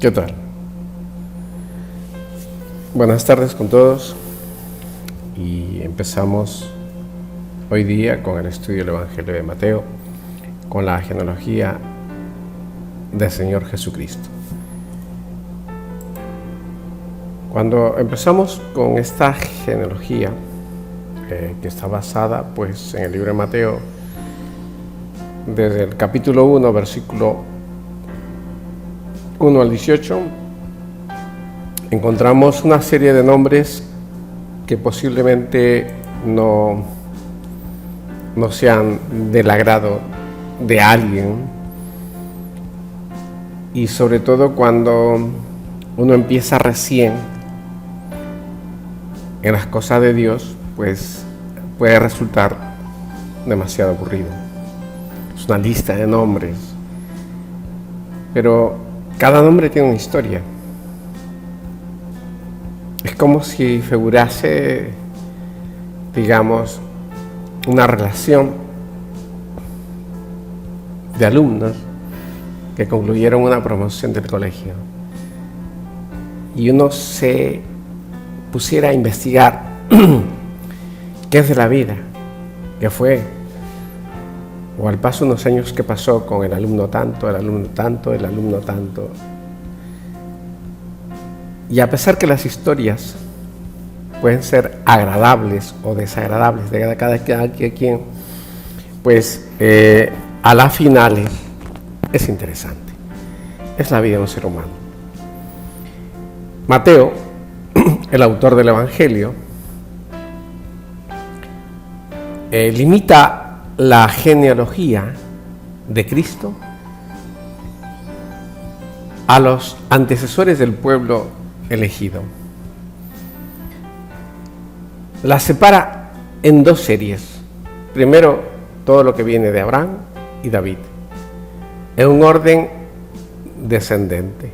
¿Qué tal? Buenas tardes con todos y empezamos hoy día con el estudio del Evangelio de Mateo, con la genealogía del Señor Jesucristo. Cuando empezamos con esta genealogía, que está basada pues en el libro de Mateo, desde el capítulo 1, versículo 1 al 18, encontramos una serie de nombres que posiblemente no sean del agrado de alguien, y sobre todo cuando uno empieza recién en las cosas de Dios, pues puede resultar demasiado aburrido. Es una lista de nombres, pero cada nombre tiene una historia. Es como si figurase, digamos, una relación de alumnos que concluyeron una promoción del colegio y uno se pusiera a investigar qué es de la vida, qué fue, o al paso de unos años qué pasó con el alumno tanto, el alumno tanto, el alumno tanto. Y a pesar que las historias pueden ser agradables o desagradables de cada quien, pues a la final es interesante. Es la vida de un ser humano. Mateo, el autor del Evangelio, limita la genealogía de Cristo a los antecesores del pueblo elegido. La separa en dos series. Primero, todo lo que viene de Abraham y David, en un orden descendente.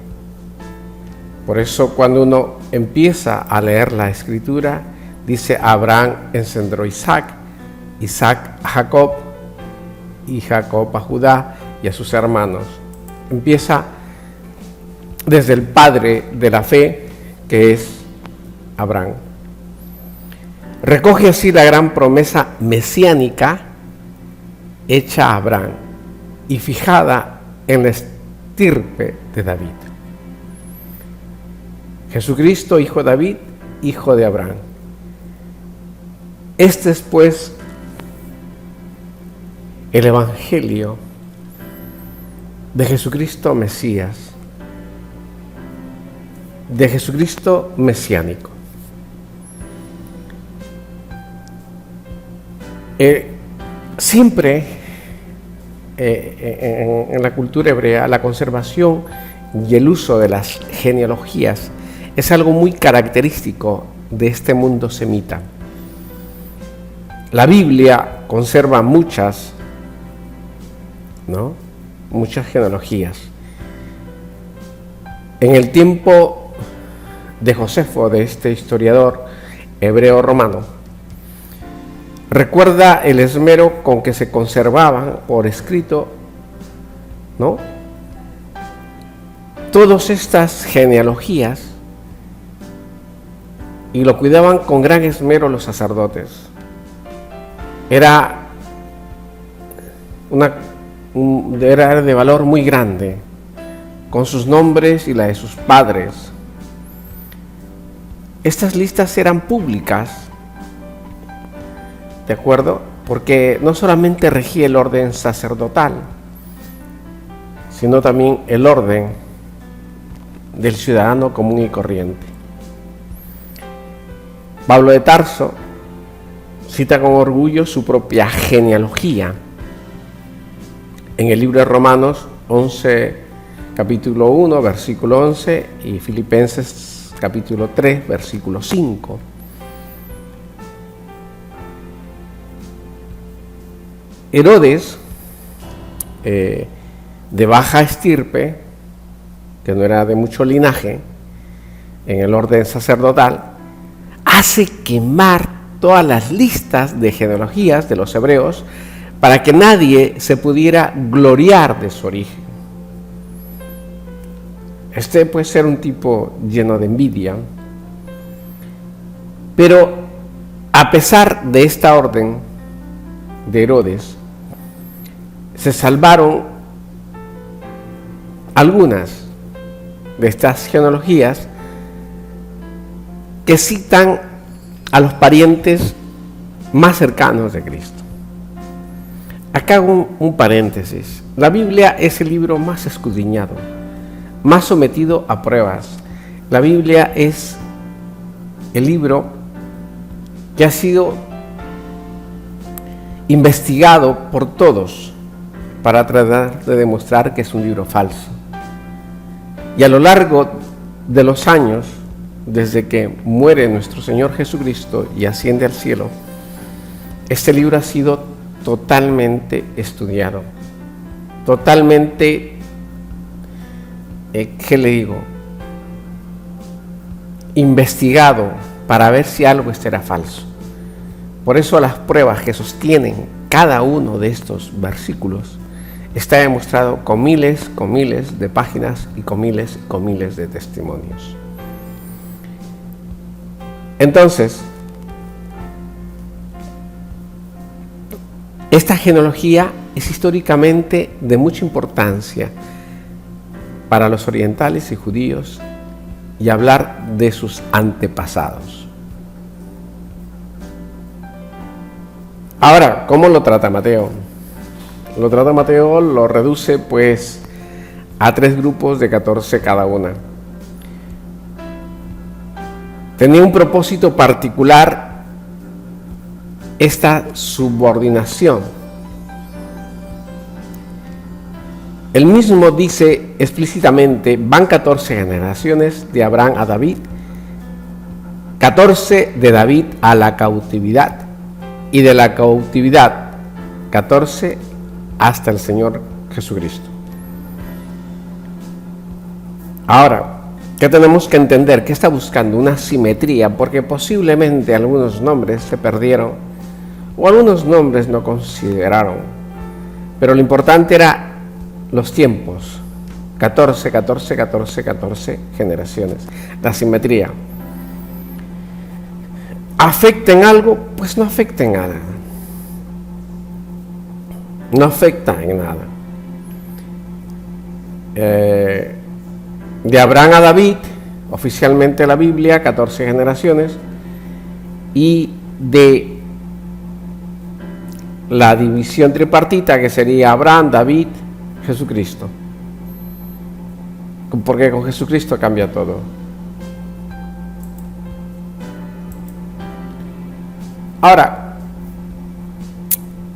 Por eso cuando uno empieza a leer la Escritura, dice: Abraham engendró a Isaac, Isaac a Jacob, y Jacob a Judá y a sus hermanos. Empieza desde el padre de la fe, que es Abraham. Recoge así la gran promesa mesiánica hecha a Abraham y fijada en la estirpe de David. Jesucristo, hijo de David, hijo de Abraham. Este es pues el Evangelio de Jesucristo Mesías, de Jesucristo mesiánico. Siempre en la cultura hebrea, la conservación y el uso de las genealogías es algo muy característico de este mundo semita. La Biblia conserva muchas genealogías. En el tiempo de Josefo, de este historiador hebreo romano, recuerda el esmero con que se conservaban por escrito, todas estas genealogías, y lo cuidaban con gran esmero los sacerdotes. Era de valor muy grande, con sus nombres y la de sus padres. Estas listas eran públicas, ¿de acuerdo? Porque no solamente regía el orden sacerdotal, sino también el orden del ciudadano común y corriente. Pablo de Tarso cita con orgullo su propia genealogía en el libro de Romanos 11, capítulo 1, versículo 11, y Filipenses capítulo 3, versículo 5. Herodes, de baja estirpe, que no era de mucho linaje en el orden sacerdotal, hace quemar todas las listas de genealogías de los hebreos para que nadie se pudiera gloriar de su origen. Este puede ser un tipo lleno de envidia, pero a pesar de esta orden de Herodes, se salvaron algunas de estas genealogías que citan a los parientes más cercanos de Cristo. Acá hago un paréntesis. La Biblia es el libro más escudriñado, más sometido a pruebas. La Biblia es el libro que ha sido investigado por todos para tratar de demostrar que es un libro falso. Y a lo largo de los años, desde que muere nuestro Señor Jesucristo y asciende al cielo, este libro ha sido totalmente estudiado, totalmente, ¿qué le digo?, investigado para ver si algo era falso. Por eso las pruebas que sostienen cada uno de estos versículos está demostrado con miles de páginas y con miles de testimonios. Entonces, esta genealogía es históricamente de mucha importancia para los orientales y judíos y hablar de sus antepasados. Ahora, ¿cómo lo trata Mateo? Lo reduce pues a 3 grupos de 14 cada una. Tenía un propósito particular esta subordinación. Él mismo dice explícitamente, van 14 generaciones de Abraham a David, 14 de David a la cautividad, y de la cautividad 14 hasta el Señor Jesucristo. Ahora, ¿qué tenemos que entender? Que está buscando una simetría, porque posiblemente algunos nombres se perdieron o algunos nombres no consideraron, pero lo importante era los tiempos, 14 generaciones, la simetría. ¿Afecta en algo? Pues no afecta en nada. No afecta en nada. De Abraham a David, oficialmente la Biblia, 14 generaciones, y de la división tripartita, que sería Abraham, David, Jesucristo. Porque con Jesucristo cambia todo. Ahora,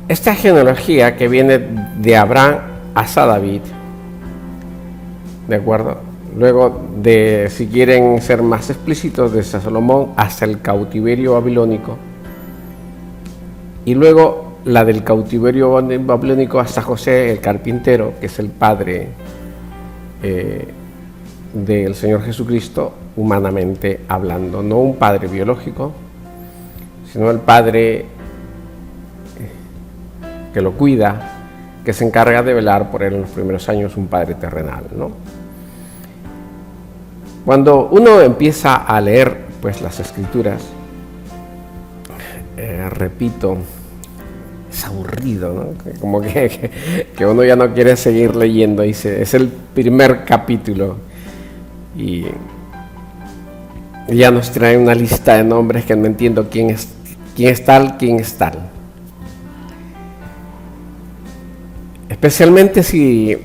esta genealogía que viene de Abraham hasta David, ¿de acuerdo? Luego de, si quieren ser más explícitos, desde Salomón hasta el cautiverio babilónico, y luego la del cautiverio babilónico hasta José el carpintero, que es el padre del Señor Jesucristo, humanamente hablando, no un padre biológico, sino el padre que lo cuida, que se encarga de velar por él en los primeros años, un padre terrenal, ¿no? Cuando uno empieza a leer pues las Escrituras, repito, es aburrido, ¿no? Como que uno ya no quiere seguir leyendo. Dice, es el primer capítulo y ya nos trae una lista de nombres que no entiendo quién es tal. Especialmente si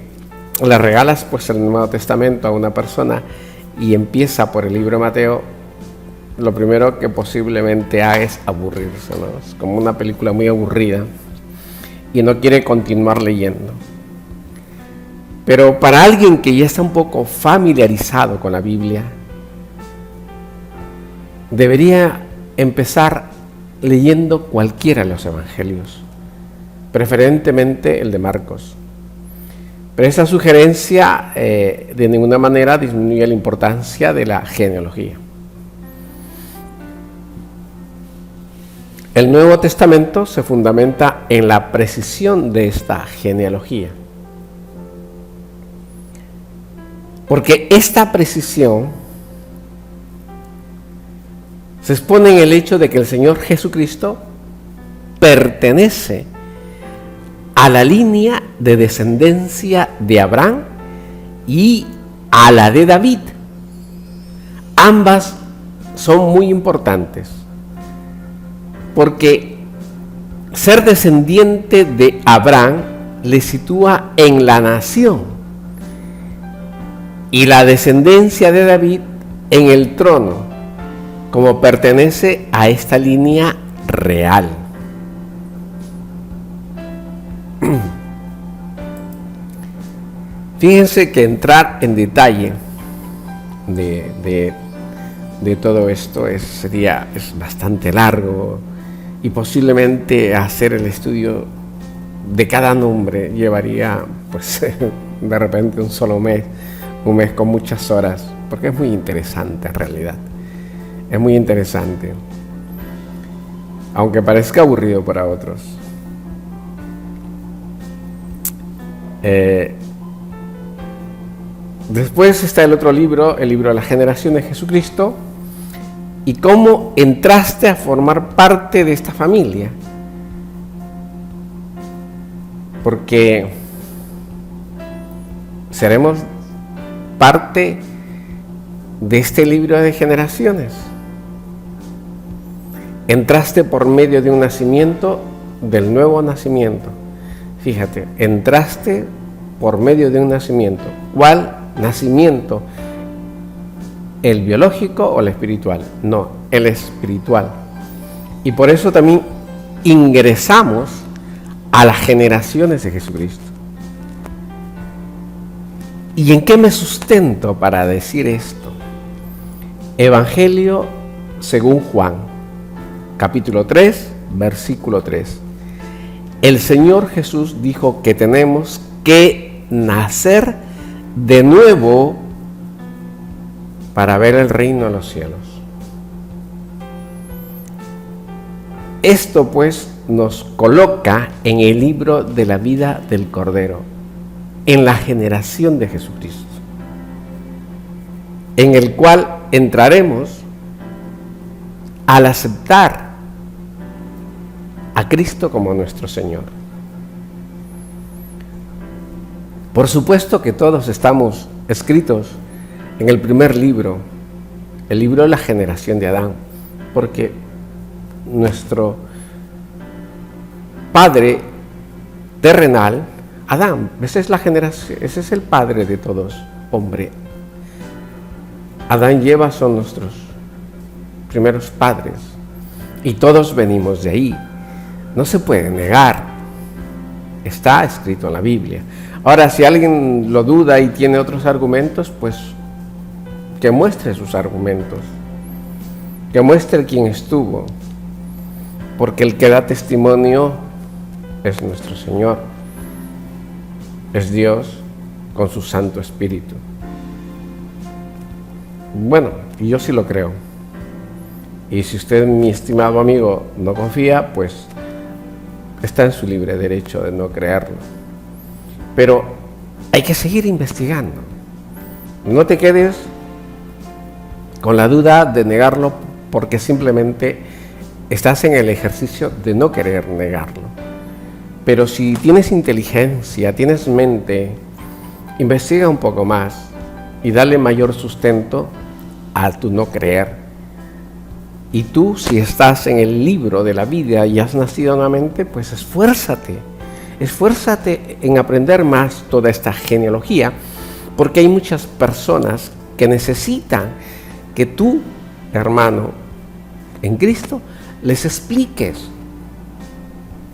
le regalas pues el Nuevo Testamento a una persona y empieza por el libro de Mateo, lo primero que posiblemente haga es aburrirse, ¿no? Es como una película muy aburrida y no quiere continuar leyendo. Pero para alguien que ya está un poco familiarizado con la Biblia, debería empezar leyendo cualquiera de los evangelios, preferentemente el de Marcos. Pero esa sugerencia de ninguna manera disminuye la importancia de la genealogía. El Nuevo Testamento se fundamenta en la precisión de esta genealogía. Porque esta precisión se expone en el hecho de que el Señor Jesucristo pertenece a la línea de descendencia de Abraham y a la de David. Ambas son muy importantes, porque ser descendiente de Abraham le sitúa en la nación y la descendencia de David en el trono, como pertenece a esta línea real. Fíjense que entrar en detalle de todo esto es bastante largo, y posiblemente hacer el estudio de cada nombre llevaría pues de repente un mes con muchas horas, porque es muy interesante en realidad. Es muy interesante, aunque parezca aburrido para otros. Después está el otro libro, el libro de la generación de Jesucristo, y cómo entraste a formar parte de esta familia. Porque seremos parte de este libro de generaciones. Entraste por medio de un nacimiento, del nuevo nacimiento. Fíjate, entraste por medio de un nacimiento. ¿Cuál nacimiento? ¿El biológico o el espiritual? No, el espiritual. Y por eso también ingresamos a las generaciones de Jesucristo. ¿Y en qué me sustento para decir esto? Evangelio según Juan, capítulo 3, versículo 3. El Señor Jesús dijo que tenemos que nacer de nuevo para ver el reino de los cielos. Esto pues nos coloca en el libro de la vida del Cordero, en la generación de Jesucristo, en el cual entraremos al aceptar a Cristo como nuestro Señor. Por supuesto que todos estamos escritos en el primer libro, el libro de la generación de Adán, porque nuestro padre terrenal, Adán, esa es la generación, ese es el padre de todos, hombre. Adán y Eva son nuestros primeros padres y todos venimos de ahí. No se puede negar, está escrito en la Biblia. Ahora, si alguien lo duda y tiene otros argumentos, pues que muestre sus argumentos, que muestre quién estuvo, porque el que da testimonio es nuestro Señor, es Dios con su Santo Espíritu. Bueno, y yo sí lo creo. Y si usted, mi estimado amigo, no confía, pues está en su libre derecho de no creerlo. Pero hay que seguir investigando. No te quedes con la duda de negarlo porque simplemente estás en el ejercicio de no querer negarlo. Pero si tienes inteligencia, tienes mente, investiga un poco más y dale mayor sustento a tu no creer. Y tú, si estás en el libro de la vida y has nacido nuevamente, pues esfuérzate en aprender más toda esta genealogía, porque hay muchas personas que necesitan que tú, hermano, en Cristo, les expliques.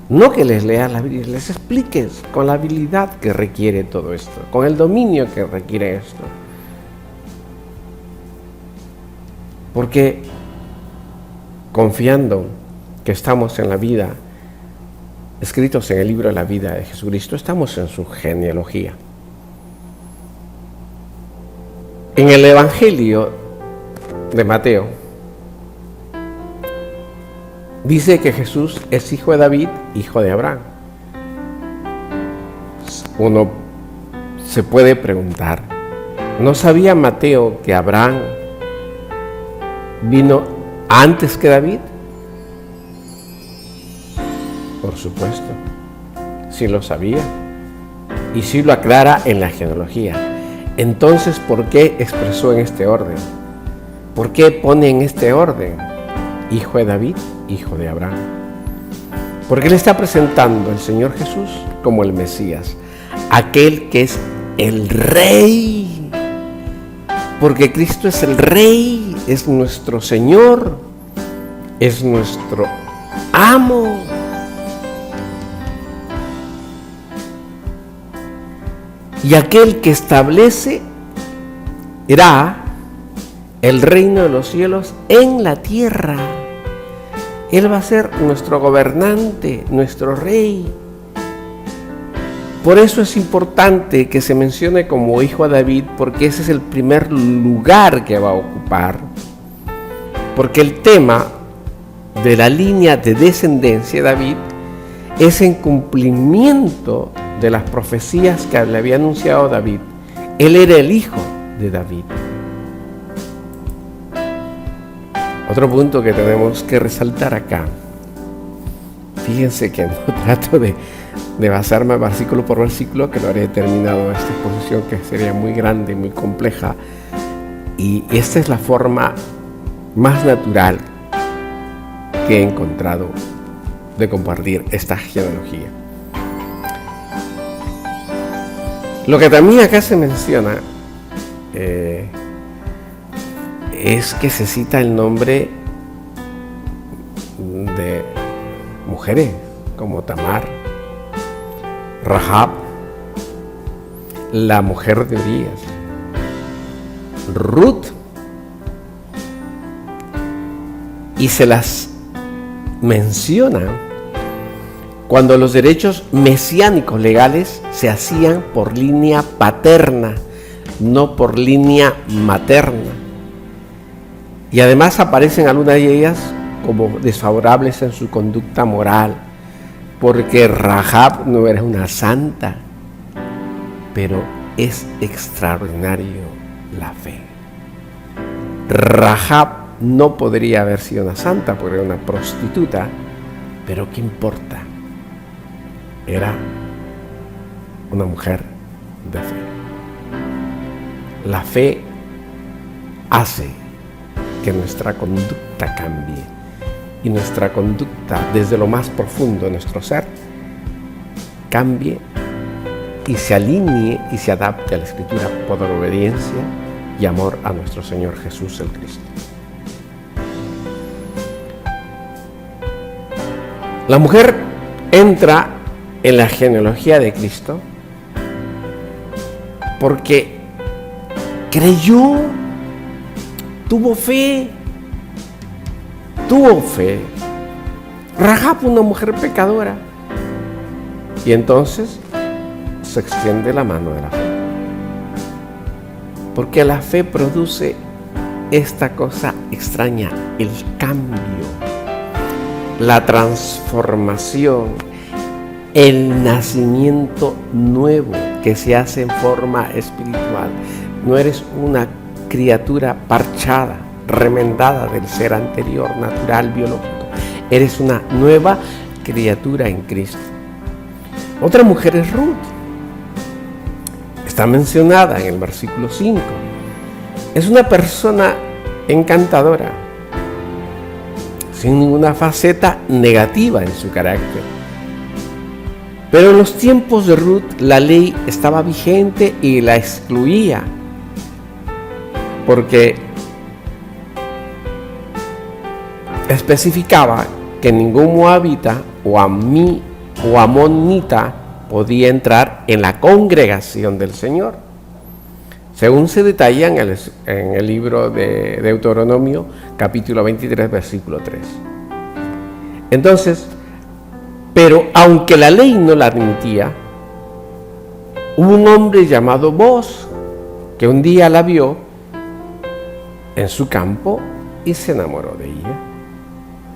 No que les leas la Biblia, les expliques con la habilidad que requiere todo esto, con el dominio que requiere esto. Porque confiando que estamos en la vida, escritos en el libro de la vida de Jesucristo, estamos en su genealogía. En el Evangelio de Mateo dice que Jesús es hijo de David, hijo de Abraham. Uno se puede preguntar, ¿No sabía Mateo que Abraham vino antes que David? Por supuesto, sí lo sabía y sí lo aclara en la genealogía. Entonces, ¿por qué expresó en este orden? ¿Por qué pone en este orden? Hijo de David, hijo de Abraham. Porque le está presentando el Señor Jesús como el Mesías, aquel que es el Rey. Porque Cristo es el Rey, es nuestro Señor, es nuestro amo. Y aquel que establece era el reino de los cielos en la tierra. Él va a ser nuestro gobernante, nuestro rey. Por eso es importante que se mencione como hijo de David, porque ese es el primer lugar que va a ocupar. Porque el tema de la línea de descendencia de David es en cumplimiento de las profecías que le había anunciado David. Él era el hijo de David. Otro punto que tenemos que resaltar acá. Fíjense que no trato de basarme versículo por versículo, que lo haré terminado esta exposición, que sería muy grande, muy compleja. Y esta es la forma más natural que he encontrado de compartir esta genealogía. Lo que también acá se menciona es que se cita el nombre de mujeres como Tamar, Rahab, la mujer de Urías, Ruth, y se las menciona cuando los derechos mesiánicos legales se hacían por línea paterna, no por línea materna. Y además aparecen algunas de ellas como desfavorables en su conducta moral, porque Rahab no era una santa, pero es extraordinario la fe. Rahab no podría haber sido una santa porque era una prostituta, pero ¿qué importa? Era una mujer de fe. La fe hace que nuestra conducta cambie, y nuestra conducta desde lo más profundo de nuestro ser cambie y se alinee y se adapte a la Escritura por obediencia y amor a nuestro Señor Jesús el Cristo. La mujer entra en la genealogía de Cristo porque creyó, tuvo fe. Rahab, una mujer pecadora. Y entonces se extiende la mano de la fe. Porque la fe produce esta cosa extraña, el cambio, la transformación, el nacimiento nuevo que se hace en forma espiritual. No eres una criatura parchada, remendada del ser anterior, natural, biológico. Eres una nueva criatura en Cristo. Otra mujer es Ruth. Está mencionada en el versículo 5. Es una persona encantadora, sin ninguna faceta negativa en su carácter. Pero en los tiempos de Ruth la ley estaba vigente y la excluía, porque especificaba que ningún moabita o amonita podía entrar en la congregación del Señor, según se detalla en el libro de Deuteronomio, capítulo 23, versículo 3. Entonces, pero aunque la ley no la admitía, hubo un hombre llamado Booz que un día la vio en su campo y se enamoró de ella.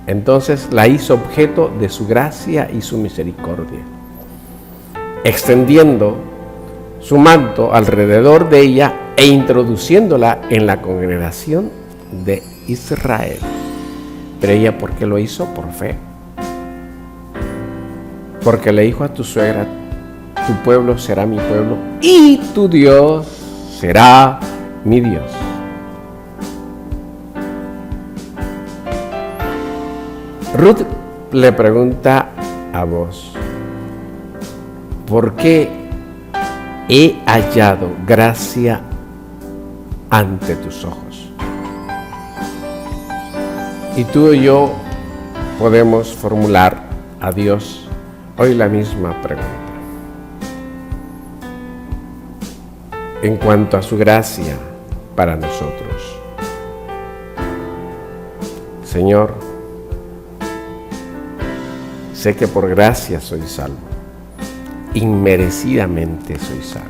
Entonces la hizo objeto de su gracia y su misericordia, extendiendo su manto alrededor de ella e introduciéndola en la congregación de Israel. Pero ella, ¿por qué lo hizo? Por fe. Porque le dijo a tu suegra: tu pueblo será mi pueblo y tu Dios será mi Dios. Ruth le pregunta a Booz: ¿por qué he hallado gracia ante tus ojos? Y tú y yo podemos formular a Dios hoy la misma pregunta. En cuanto a su gracia para nosotros. Señor, sé que por gracia soy salvo. Inmerecidamente soy salvo.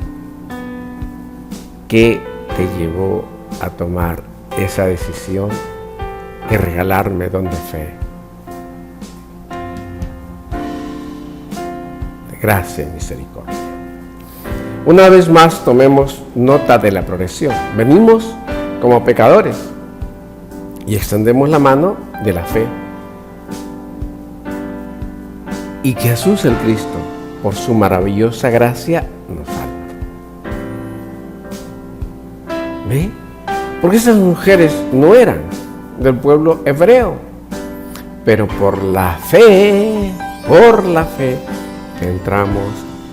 ¿Qué te llevó a tomar esa decisión de regalarme don de fe? De gracia y misericordia. Una vez más tomemos nota de la progresión. Venimos como pecadores y extendemos la mano de la fe. Y Jesús el Cristo, por su maravillosa gracia, nos salva. ¿Ve? Porque esas mujeres no eran del pueblo hebreo, pero por la fe, entramos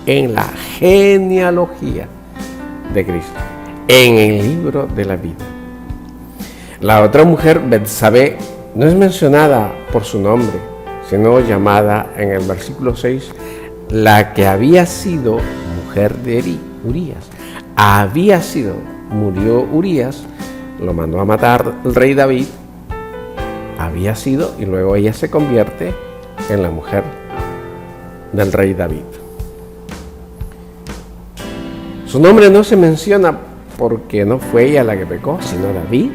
en la genealogía de Cristo, en el libro de la vida. La otra mujer, Betsabé, no es mencionada por su nombre, sino llamada en el versículo 6, la que había sido mujer de Urías. Murió Urías, lo mandó a matar el rey David, y luego ella se convierte en la mujer del rey David. Su nombre no se menciona porque no fue ella la que pecó, sino David.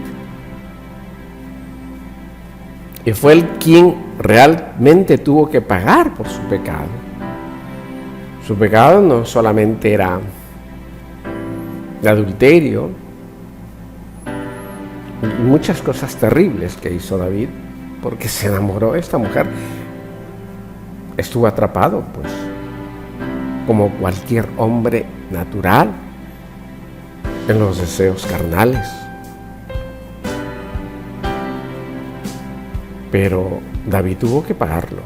Y fue él quien realmente tuvo que pagar por su pecado. Su pecado no solamente era de adulterio, muchas cosas terribles que hizo David, porque se enamoró de esta mujer. Estuvo atrapado, pues, como cualquier hombre natural, en los deseos carnales. Pero David tuvo que pagarlo.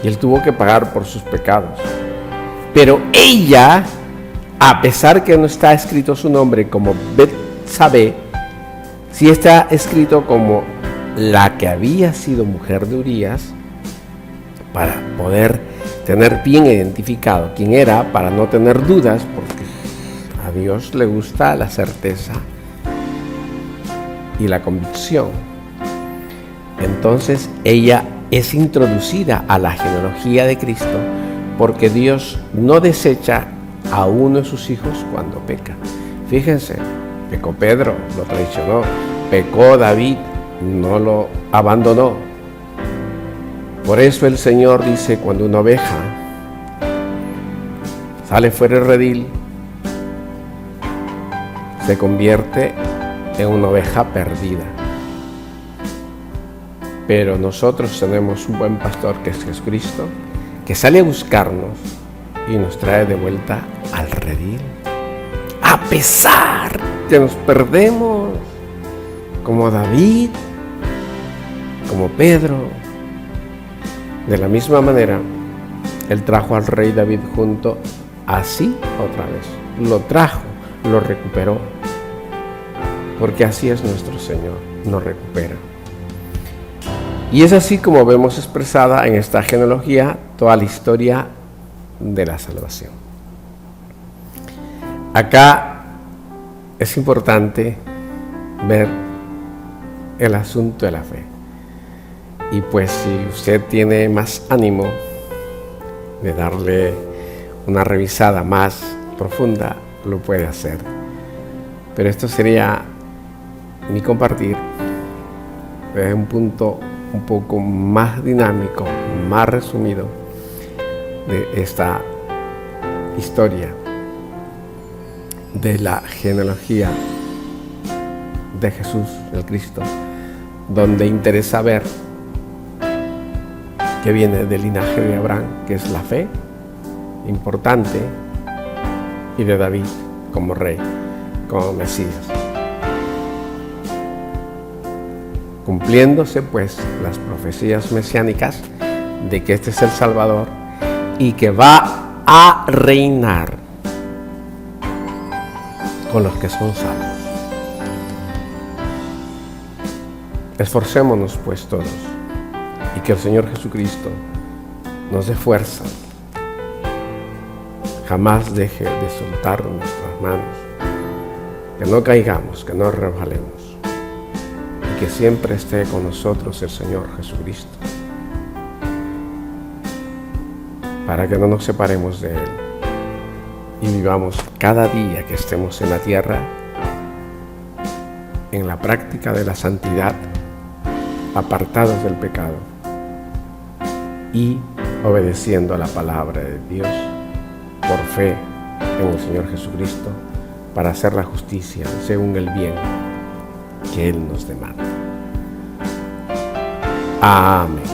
Y él tuvo que pagar por sus pecados. Pero ella, a pesar que no está escrito su nombre como Betsabé, sí está escrito como la que había sido mujer de Urías, para poder tener bien identificado quién era, para no tener dudas, porque a Dios le gusta la certeza y la convicción. Entonces ella es introducida a la genealogía de Cristo, porque Dios no desecha a uno de sus hijos cuando peca. Fíjense, pecó Pedro, lo traicionó, pecó David, no lo abandonó. Por eso el Señor dice, cuando una oveja sale fuera del redil, se convierte en una oveja perdida. Pero nosotros tenemos un buen pastor, que es Jesucristo, que sale a buscarnos y nos trae de vuelta al redil. A pesar que nos perdemos, como David, como Pedro, de la misma manera, Él trajo al rey David junto, así otra vez. Lo trajo, lo recuperó. Porque así es nuestro Señor, nos recupera. Y es así como vemos expresada en esta genealogía toda la historia de la salvación. Acá es importante ver el asunto de la fe. Y pues si usted tiene más ánimo de darle una revisada más profunda, lo puede hacer. Pero esto sería mi compartir desde un punto un poco más dinámico, más resumido de esta historia de la genealogía de Jesús, el Cristo, donde interesa ver que viene del linaje de Abraham, que es la fe, importante, y de David como rey, como Mesías. Cumpliéndose pues las profecías mesiánicas de que este es el Salvador y que va a reinar con los que son salvos. Esforcémonos pues todos y que el Señor Jesucristo nos dé fuerza, jamás deje de soltar nuestras manos, que no caigamos, que no resbalemos y que siempre esté con nosotros el Señor Jesucristo, para que no nos separemos de Él y vivamos cada día que estemos en la tierra en la práctica de la santidad, apartados del pecado y obedeciendo a la palabra de Dios por fe en el Señor Jesucristo para hacer la justicia según el bien que Él nos demanda. Amén.